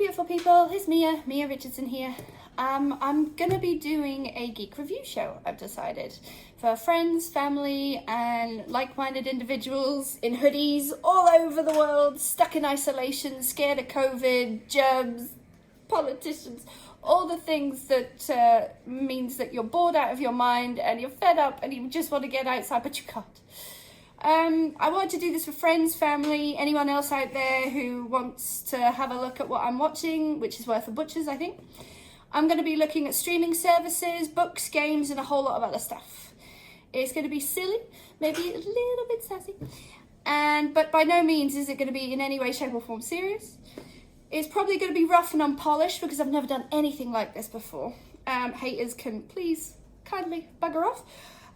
beautiful people, it's Mia Richardson here. I'm gonna be doing a geek review show, I've decided, for friends, family, and like-minded individuals in hoodies all over the world, stuck in isolation, scared of COVID, germs, politicians, all the things that means that you're bored out of your mind and you're fed up and you just want to get outside, but you can't. I wanted to do this for friends, family, anyone else out there who wants to have a look at what I'm watching, which is worth a butcher's, I think. I'm going to be looking at streaming services, books, games, and a whole lot of other stuff. It's going to be silly, maybe a little bit sassy, but by no means is it going to be in any way, shape, or form serious. It's probably going to be rough and unpolished because I've never done anything like this before. Haters can please kindly bugger off.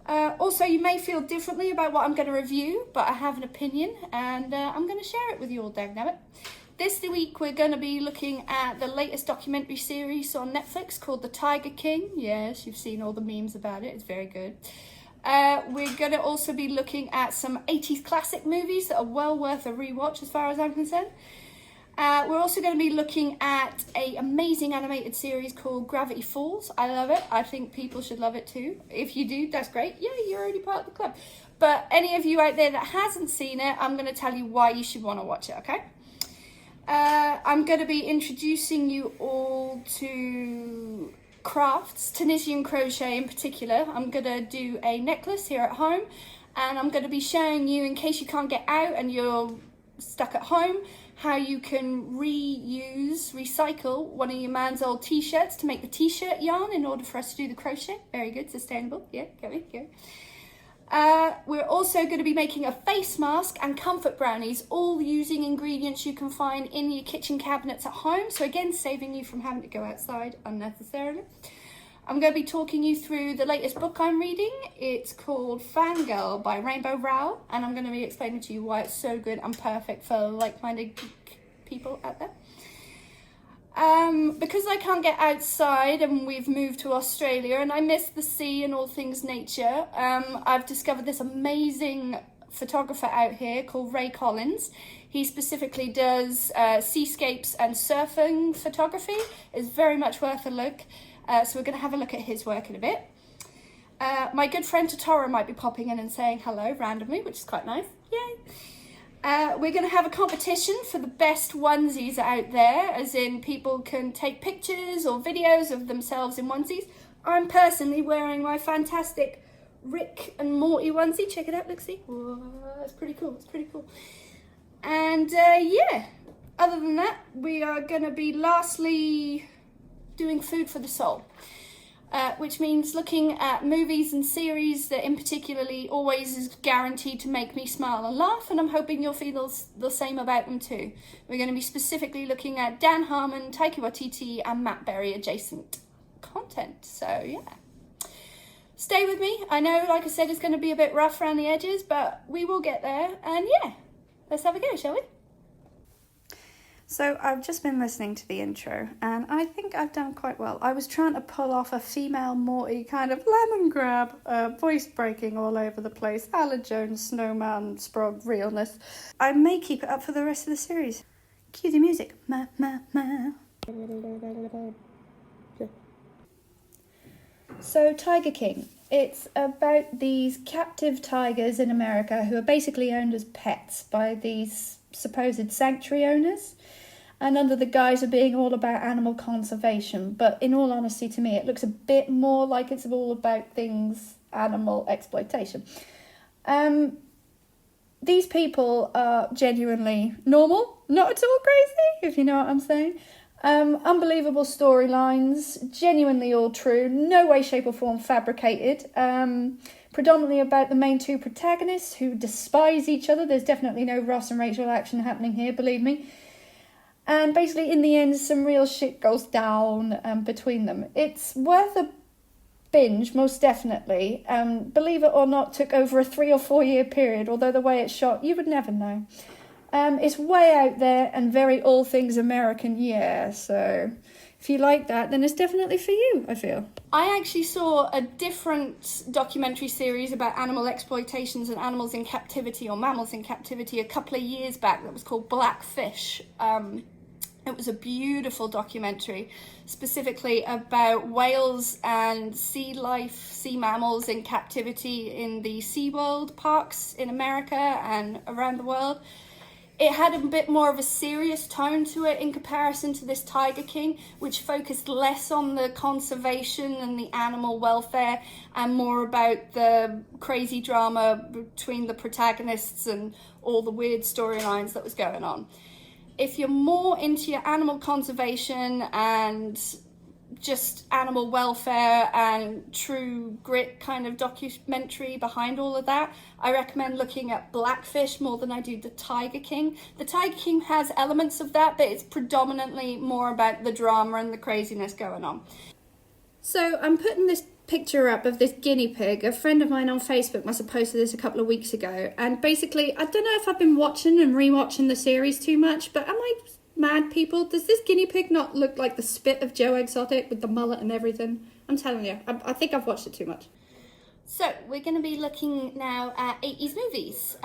Also, you may feel differently about what I'm going to review, but I have an opinion and I'm going to share it with you all, dagnabbit. This week we're going to be looking at the latest documentary series on Netflix called The Tiger King. Yes, you've seen all the memes about it. It's very good. We're going to also be looking at some 80s classic movies that are well worth a rewatch as far as I'm concerned. We're also going to be looking at an amazing animated series called Gravity Falls. I love it. I think people should love it too. If you do, that's great. Yeah, you're already part of the club. But any of you out there that hasn't seen it, I'm going to tell you why you should want to watch it, okay? I'm going to be introducing you all to crafts, Tunisian crochet in particular. I'm going to do a necklace here at home, and I'm going to be showing you, in case you can't get out and you're stuck at home, how you can recycle one of your man's old t-shirts to make the t-shirt yarn in order for us to do the crochet. Very good, sustainable. Yeah, go. We're also going to be making a face mask and comfort brownies, all using ingredients you can find in your kitchen cabinets at home. So again, saving you from having to go outside unnecessarily. I'm going to be talking you through the latest book I'm reading. It's called Fangirl by Rainbow Rowell, and I'm going to be explaining to you why it's so good and perfect for like-minded geek people out there. Because I can't get outside and we've moved to Australia and I miss the sea and all things nature, I've discovered this amazing photographer out here called Ray Collins. He specifically does seascapes and surfing photography. It's very much worth a look. So we're going to have a look at his work in a bit. My good friend Totoro might be popping in and saying hello randomly, which is quite nice. Yay! We're going to have a competition for the best onesies out there, as in people can take pictures or videos of themselves in onesies. I'm personally wearing my fantastic Rick and Morty onesie. Check it out, look, see? Whoa, it's pretty cool, And yeah, other than that, we are going to be lastly doing food for the soul, which means looking at movies and series that in particularly always is guaranteed to make me smile and laugh, and I'm hoping you'll feel the same about them too. We're going to be specifically looking at Dan Harmon, Taika Waititi, and Matt Berry adjacent content, so yeah. Stay with me. I know, like I said, it's going to be a bit rough around the edges, but we will get there, and yeah, let's have a go, shall we? So I've just been listening to the intro and I think I've done quite well. I was trying to pull off a female Morty kind of lemon grab, voice breaking all over the place, Alan Jones, Snowman, Sprog, realness. I may keep it up for the rest of the series. Cue the music. Ma, ma, ma. So Tiger King. It's about these captive tigers in America who are basically owned as pets by these supposed sanctuary owners, and under the guise of being all about animal conservation. But in all honesty, to me, it looks a bit more like it's all about animal exploitation. These people are genuinely normal, not at all crazy, if you know what I'm saying. Unbelievable storylines, genuinely all true, no way, shape or form fabricated. Predominantly about the main two protagonists who despise each other. There's definitely no Ross and Rachel action happening here, believe me. And basically, in the end, some real shit goes down between them. It's worth a binge, most definitely. Believe it or not, took over a 3 or 4 year period, although the way it's shot, you would never know. It's way out there and very all things American, yeah, so if you like that, then it's definitely for you, I feel. I actually saw a different documentary series about animal exploitations and animals in captivity or mammals in captivity a couple of years back that was called Blackfish. It was a beautiful documentary, specifically about whales and sea life, sea mammals in captivity in the SeaWorld parks in America and around the world. It had a bit more of a serious tone to it in comparison to this Tiger King, which focused less on the conservation and the animal welfare and more about the crazy drama between the protagonists and all the weird storylines that was going on. If you're more into your animal conservation and just animal welfare and true grit kind of documentary behind all of that, I recommend looking at Blackfish more than I do the Tiger King. The Tiger King has elements of that, but it's predominantly more about the drama and the craziness going on. So I'm putting this picture up of this guinea pig. A friend of mine on Facebook must have posted this a couple of weeks ago, and basically I don't know if I've been watching and rewatching the series too much, but am I mad, people? Does this guinea pig not look like the spit of Joe Exotic with the mullet and everything? I'm telling you, I think I've watched it too much. So we're going to be looking now at 80s movies.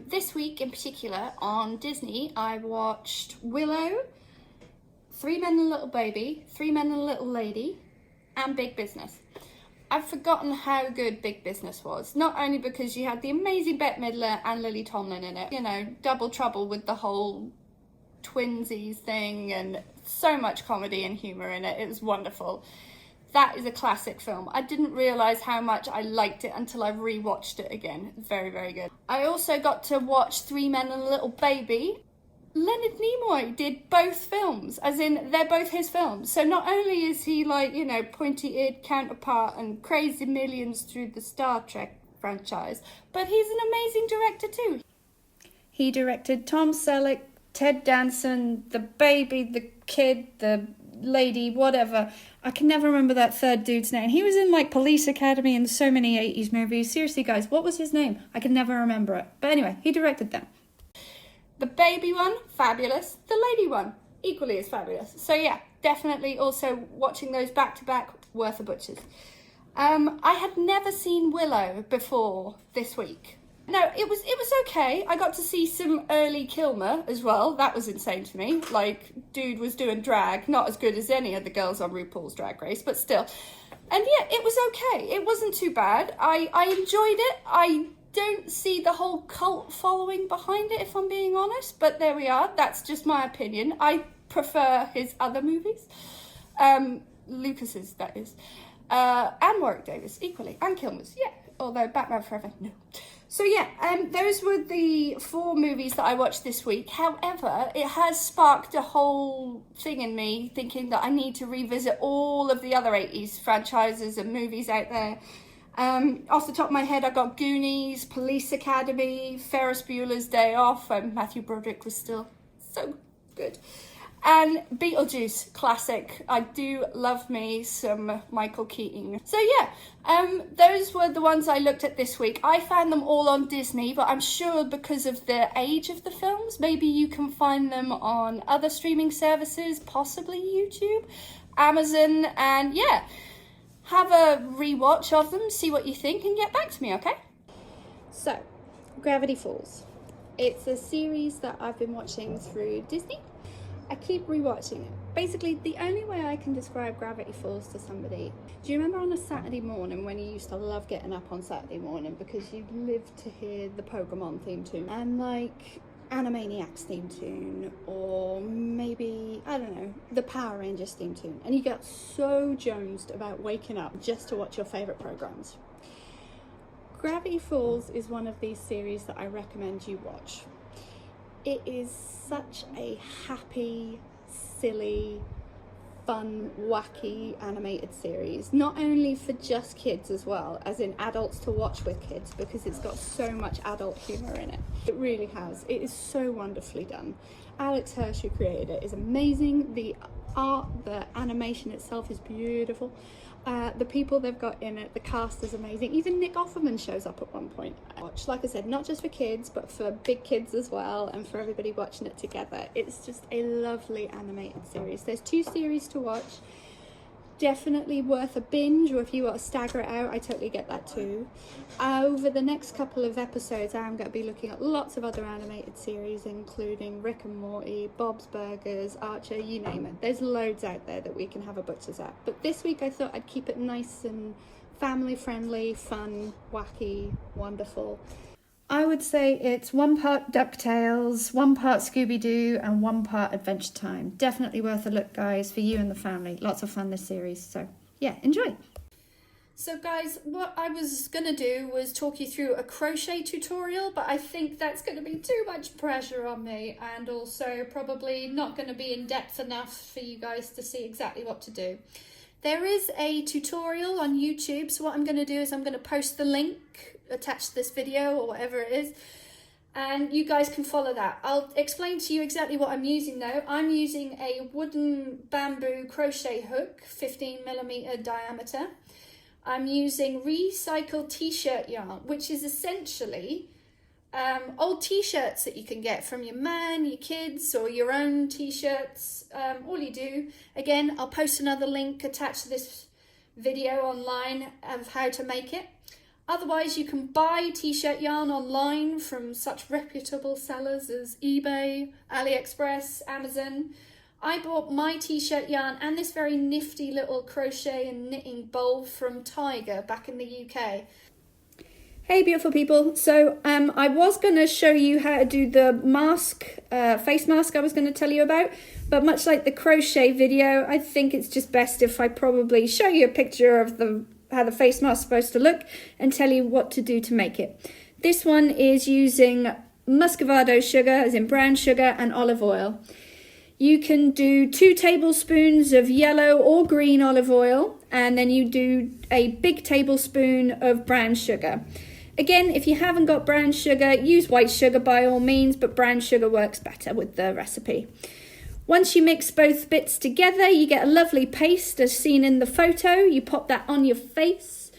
This week in particular on Disney I watched Willow, Three Men and a Little Baby, Three Men and a Little Lady, and Big Business. I've forgotten how good Big Business was, not only because you had the amazing Bette Midler and Lily Tomlin in it, you know, double trouble with the whole twinsies thing and so much comedy and humour in it. It was wonderful. That is a classic film. I didn't realise how much I liked it until I rewatched it again. Very, very good. I also got to watch Three Men and a Little Baby. Leonard Nimoy did both films, as in they're both his films. So not only is he like, you know, pointy-eared counterpart and crazy millions through the Star Trek franchise, but he's an amazing director too. He directed Tom Selleck, Ted Danson, the baby, the kid, the lady, whatever. I can never remember that third dude's name. He was in like Police Academy and so many 80s movies. Seriously, guys, what was his name? I can never remember it. But anyway, he directed them. The baby one, fabulous. The lady one, equally as fabulous. So yeah, definitely also watching those back-to-back, worth a butcher's. I had never seen Willow before this week. No, it was okay. I got to see some early Kilmer as well. That was insane to me. Like, dude was doing drag, not as good as any of the girls on RuPaul's Drag Race, but still. And yeah, it was okay. It wasn't too bad. I enjoyed it. I don't see the whole cult following behind it, if I'm being honest, but there we are. That's just my opinion. I prefer his other movies. Lucas's, that is. And Warwick Davis, equally. And Kilmer's, yeah. Although Batman Forever, no. So yeah, those were the 4 movies that I watched this week. However, it has sparked a whole thing in me thinking that I need to revisit all of the other 80s franchises and movies out there. Off the top of my head, I got Goonies, Police Academy, Ferris Bueller's Day Off, and Matthew Broderick was still so good. And Beetlejuice, classic. I do love me some Michael Keaton. So yeah, those were the ones I looked at this week. I found them all on Disney, but I'm sure because of the age of the films, maybe you can find them on other streaming services, possibly YouTube, Amazon, and yeah. Have a rewatch of them, see what you think, and get back to me, okay? So, Gravity Falls. It's a series that I've been watching through Disney. I keep rewatching it. Basically, the only way I can describe Gravity Falls to somebody, do you remember on a Saturday morning when you used to love getting up on Saturday morning because you lived to hear the Pokemon theme tune and like Animaniacs theme tune, or maybe, I don't know, the Power Rangers theme tune, and you get so jonesed about waking up just to watch your favourite programmes? Gravity Falls is one of these series that I recommend you watch. It is such a happy, silly, fun, wacky animated series, not only for just kids as well, as in adults to watch with kids, because it's got so much adult humour in it. It really has. It is so wonderfully done. Alex Hirsch, who created it, is amazing. The art, the animation itself is beautiful. The people they've got in it, the cast is amazing. Even Nick Offerman shows up at one point. Like I said, not just for kids, but for big kids as well, and for everybody watching it together. It's just a lovely animated series. There's 2 series to watch. definitely worth a binge, or if you want to stagger it out, I totally get that too. Over the next couple of episodes, I'm going to be looking at lots of other animated series, including Rick and Morty, Bob's Burgers, Archer, you name it. There's loads out there that we can have a butcher's at. But this week I thought I'd keep it nice and family friendly, fun, wacky, wonderful. I would say it's 1 part DuckTales, 1 part Scooby-Doo, and 1 part Adventure Time. Definitely worth a look, guys, for you and the family. Lots of fun this series, so yeah, enjoy. So guys, what I was going to do was talk you through a crochet tutorial, but I think that's going to be too much pressure on me, and also probably not going to be in depth enough for you guys to see exactly what to do. There is a tutorial on YouTube, so what I'm going to do is I'm going to post the link attached to this video or whatever it is, and you guys can follow that. I'll explain to you exactly what I'm using though. I'm using a wooden bamboo crochet hook, 15mm diameter. I'm using recycled t-shirt yarn, which is essentially old t-shirts that you can get from your man, your kids, or your own t-shirts. All you do, again, I'll post another link attached to this video online of how to make it. Otherwise, you can buy t-shirt yarn online from such reputable sellers as eBay, AliExpress, Amazon. I bought my t-shirt yarn and this very nifty little crochet and knitting bowl from Tiger back in the UK. Hey beautiful people, so I was going to show you how to do the mask, face mask I was going to tell you about, but much like the crochet video, I think it's just best if I probably show you a picture of how the face mask is supposed to look and tell you what to do to make it. This one is using muscovado sugar, as in brown sugar, and olive oil. You can do 2 tablespoons of yellow or green olive oil, and then you do a big tablespoon of brown sugar. Again, if you haven't got brown sugar, use white sugar by all means, but brown sugar works better with the recipe. Once you mix both bits together, you get a lovely paste as seen in the photo. You pop that on your face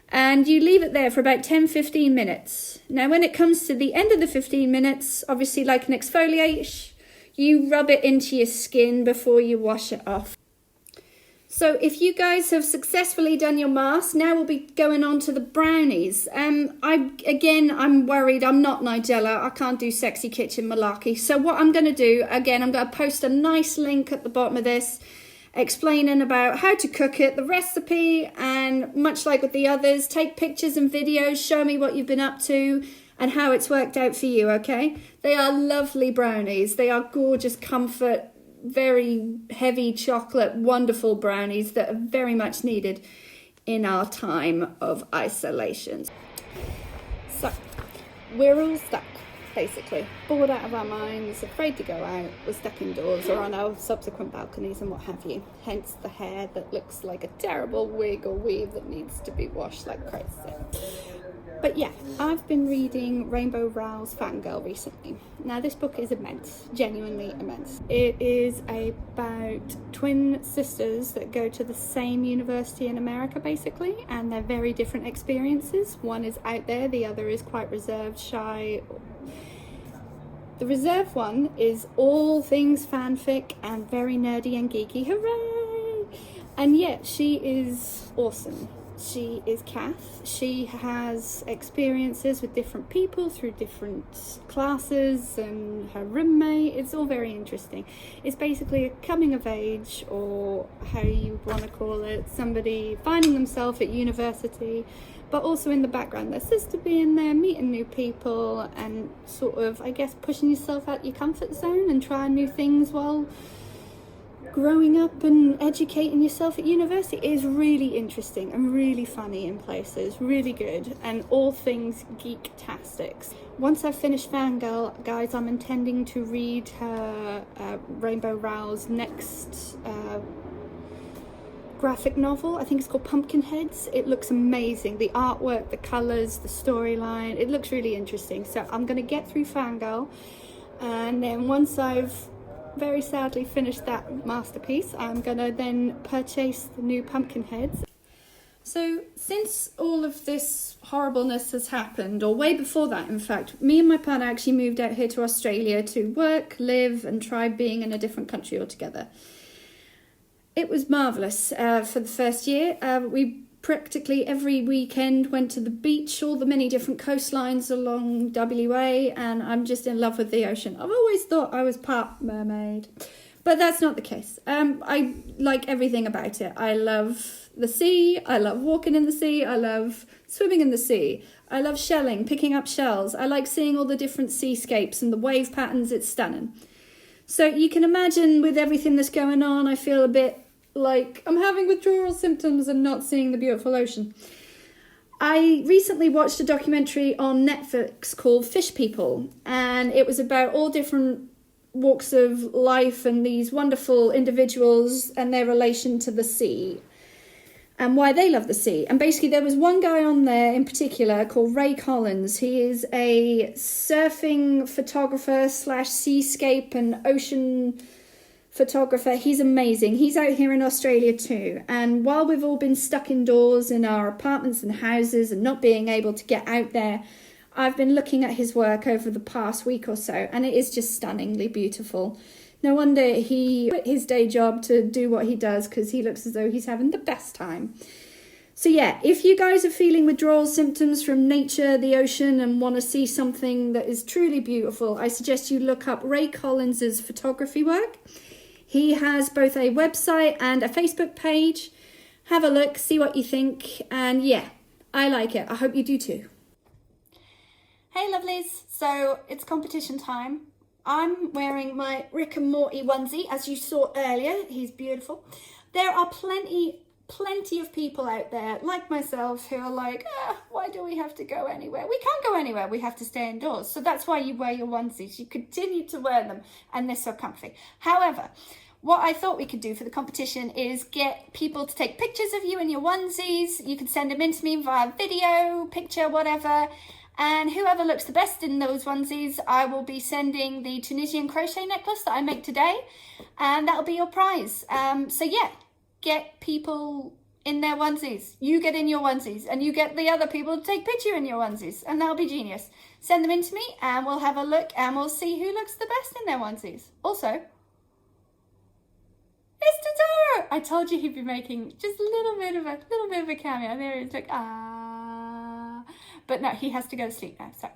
and you leave it there for about 10-15 minutes. Now, when it comes to the end of the 15 minutes, obviously like an exfoliate, you rub it into your skin before you wash it off. So if you guys have successfully done your mask, now we'll be going on to the brownies. I'm worried I'm not Nutella. I can't do sexy kitchen malarkey. So what I'm going to do, again, I'm going to post a nice link at the bottom of this explaining about how to cook it, the recipe, and much like with the others, take pictures and videos, show me what you've been up to and how it's worked out for you, okay? They are lovely brownies. They are gorgeous comfort, very heavy chocolate, wonderful brownies that are very much needed in our time of isolation. So, we're all stuck, basically. Bored out of our minds, afraid to go out, we're stuck indoors or on our subsequent balconies and what have you. Hence the hair that looks like a terrible wig or weave that needs to be washed like crazy. But yeah, I've been reading Rainbow Rowell's Fangirl recently. Now this book is immense, genuinely immense. It is about twin sisters that go to the same university in America basically, and they're very different experiences. One is out there, the other is quite reserved, shy. The reserved one is all things fanfic and very nerdy and geeky, hooray! And yet she is awesome. She is Kath. She has experiences with different people through different classes and her roommate. It's all very interesting. It's basically a coming of age, or how you want to call it, somebody finding themselves at university, but also in the background their sister being there, meeting new people, and sort of, I guess, pushing yourself out your comfort zone and trying new things while growing up and educating yourself at university. Is really interesting and really funny in places, really good, and all things geek-tastics. Once I've finished Fangirl, guys, I'm intending to read her Rainbow Rowell's next graphic novel. I think it's called Pumpkinheads. It looks amazing. The artwork, the colours, the storyline, it looks really interesting. So I'm going to get through Fangirl, and then once I've very sadly finished that masterpiece, I'm gonna then purchase the new Pumpkinheads. So since all of this horribleness has happened, or way before that in fact, me and my partner actually moved out here to Australia to work, live and try being in a different country altogether. It was marvellous for the first year. We practically every weekend went to the beach, all the many different coastlines along WA, and I'm just in love with the ocean. I've always thought I was part mermaid, but that's not the case. I like everything about it. I love the sea, I love walking in the sea, I love swimming in the sea, I love shelling, picking up shells, I like seeing all the different seascapes and the wave patterns. It's stunning. So you can imagine with everything that's going on, I feel a bit like I'm having withdrawal symptoms and not seeing the beautiful ocean. I recently watched a documentary on Netflix called Fish People, and it was about all different walks of life and these wonderful individuals and their relation to the sea and why they love the sea. And basically there was one guy on there in particular called Ray Collins. He is a surfing photographer / seascape and ocean photographer. He's amazing. He's out here in Australia too. And while we've all been stuck indoors in our apartments and houses and not being able to get out there, I've been looking at his work over the past week or so, and it is just stunningly beautiful. No wonder he quit his day job to do what he does, because he looks as though he's having the best time. So yeah, if you guys are feeling withdrawal symptoms from nature, the ocean, and want to see something that is truly beautiful, I suggest you look up Ray Collins's photography work. He has both a website and a Facebook page. Have a look, see what you think, and yeah, I like it. I hope you do too. Hey lovelies, so it's competition time. I'm wearing my Rick and Morty onesie, as you saw earlier. He's beautiful. There are plenty of people out there like myself who are like, why do we have to go anywhere? We can't go anywhere, we have to stay indoors. So that's why you wear your onesies. You continue to wear them, and they're so comfy. However, what I thought we could do for the competition is get people to take pictures of you in your onesies. You can send them in to me via video, picture, whatever. And whoever looks the best in those onesies, I will be sending the Tunisian crochet necklace that I make today. And that'll be your prize. So yeah, get people in their onesies. You get in your onesies, and you get the other people to take picture in your onesies, and that'll be genius. Send them in to me and we'll have a look and we'll see who looks the best in their onesies. Also, it's Totoro! I told you he'd be making just a little bit of a cameo. There he is, like, But no, he has to go to sleep now, so.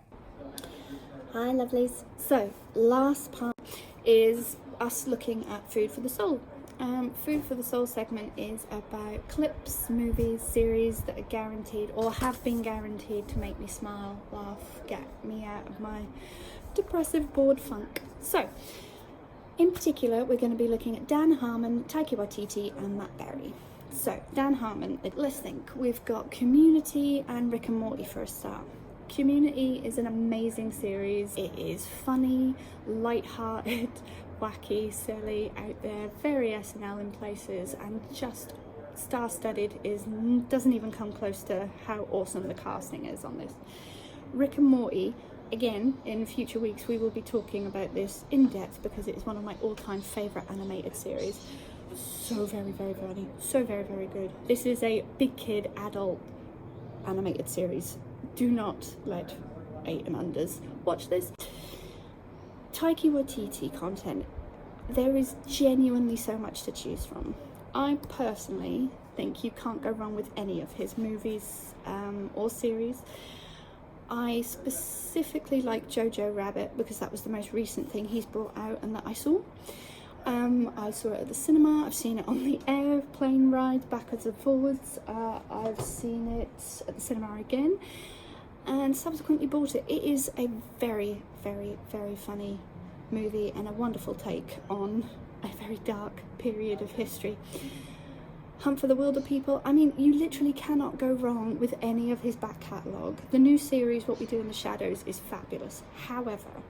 Hi lovelies. So, last part is us looking at Food for the Soul. Food for the Soul segment is about clips, movies, series that are guaranteed or have been guaranteed to make me smile, laugh, get me out of my depressive bored funk. So, in particular, we're going to be looking at Dan Harmon, Taika Waititi and Matt Berry. So, Dan Harmon, let's think. We've got Community and Rick and Morty for a start. Community is an amazing series. It is funny, light-hearted, wacky, silly, out there, very SNL in places, and just star-studded. Doesn't even come close to how awesome the casting is on this. Rick and Morty, again, in future weeks we will be talking about this in depth because it is one of my all-time favourite animated series. So very, very funny, so very, very good. This is a big kid, adult animated series. Do not let 8 and unders watch this. Taika Waititi content. There is genuinely so much to choose from. I personally think you can't go wrong with any of his movies or series. I specifically like Jojo Rabbit because that was the most recent thing he's brought out and that I saw. I saw it at the cinema, I've seen it on the airplane rides backwards and forwards, I've seen it at the cinema again and subsequently bought it. It is a very, very, very funny movie and a wonderful take on a very dark period of history. Hunt for the Wilder People, I mean, you literally cannot go wrong with any of his back catalogue. The new series, What We Do in the Shadows, is fabulous. However,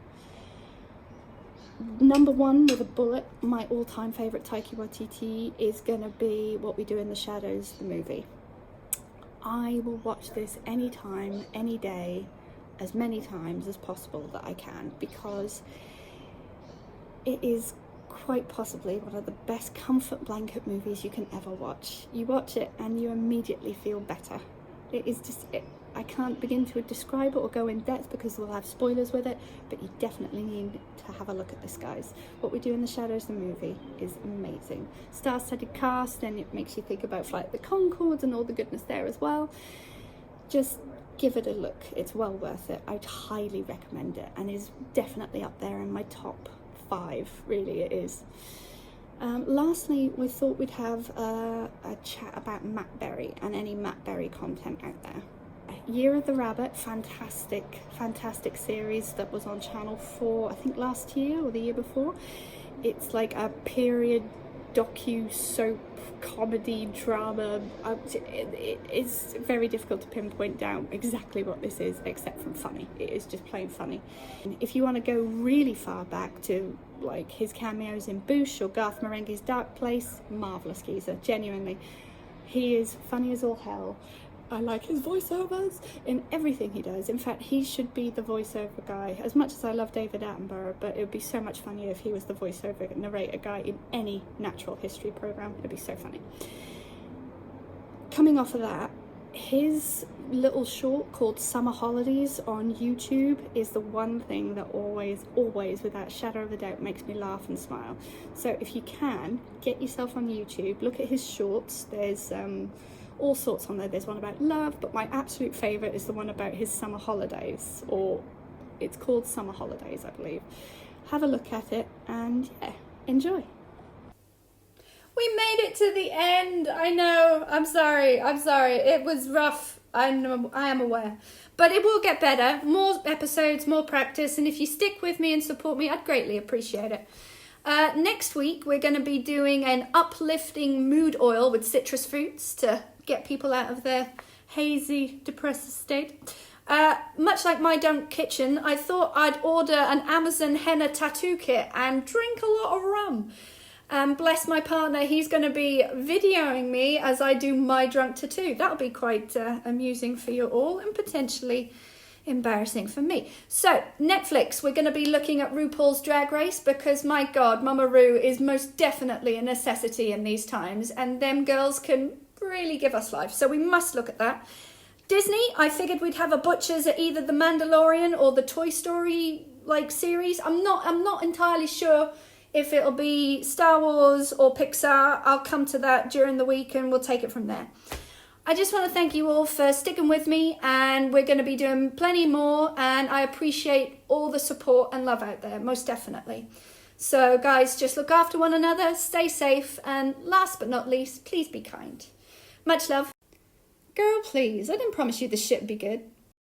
number one with a bullet, my all-time favourite Taika Waititi is going to be What We Do in the Shadows, the movie. I will watch this anytime, any day, as many times as possible that I can, because it is quite possibly one of the best comfort blanket movies you can ever watch. You watch it and you immediately feel better. It is just, I can't begin to describe it or go in depth because we'll have spoilers with it, but you definitely need to have a look at this, guys. What we do in the shadows, the movie, is amazing. Star-studded cast, and it makes you think about Flight of the Conchords and all the goodness there as well. Just give it a look. It's well worth it. I'd highly recommend it, and is definitely up there in my top 5. Really, it is. Lastly, we thought we'd have a chat about Matt Berry and any Matt Berry content out there. Year of the Rabbit, fantastic series that was on Channel 4, I think last year or the year before. It's like a period docu-soap comedy drama. It's very difficult to pinpoint down exactly what this is, except from funny. It is just plain funny. If you want to go really far back to like his cameos in Boosh or Garth Marenghi's Dark Place, marvellous geezer, genuinely. He is funny as all hell. I like his voiceovers in everything he does. In fact, he should be the voiceover guy. As much as I love David Attenborough, but it would be so much funnier if he was the voiceover narrator guy in any natural history program. It would be so funny. Coming off of that, his little short called Summer Holidays on YouTube is the one thing that always, without a shadow of a doubt, makes me laugh and smile. So if you can, get yourself on YouTube, look at his shorts. There's all sorts on there. There's one about love, but my absolute favourite is the one about his summer holidays, or it's called Summer Holidays, I believe. Have a look at it and yeah, enjoy. We made it to the end. I know, I'm sorry. It was rough. I am aware, but it will get better. More episodes, more practice, and if you stick with me and support me, I'd greatly appreciate it. Next week, we're going to be doing an uplifting mood oil with citrus fruits to get people out of their hazy, depressive state. Much like my Don't Kitchen, I thought I'd order an Amazon henna tattoo kit and drink a lot of rum. Bless my partner, he's going to be videoing me as I do my drunk tattoo. That'll be quite amusing for you all and potentially embarrassing for me. So, Netflix, we're going to be looking at RuPaul's Drag Race because, my God, Mama Ru is most definitely a necessity in these times, and them girls can really give us life. So we must look at that. Disney, I figured we'd have a butchers at either the Mandalorian or the Toy Story series. I'm not entirely sure if it'll be Star Wars or Pixar. I'll come to that during the week and we'll take it from there. I just want to thank you all for sticking with me, and we're going to be doing plenty more, and I appreciate all the support and love out there, most definitely. So guys, just look after one another, stay safe, and last but not least, please be kind. Much love. Girl, please, I didn't promise you this shit would be good.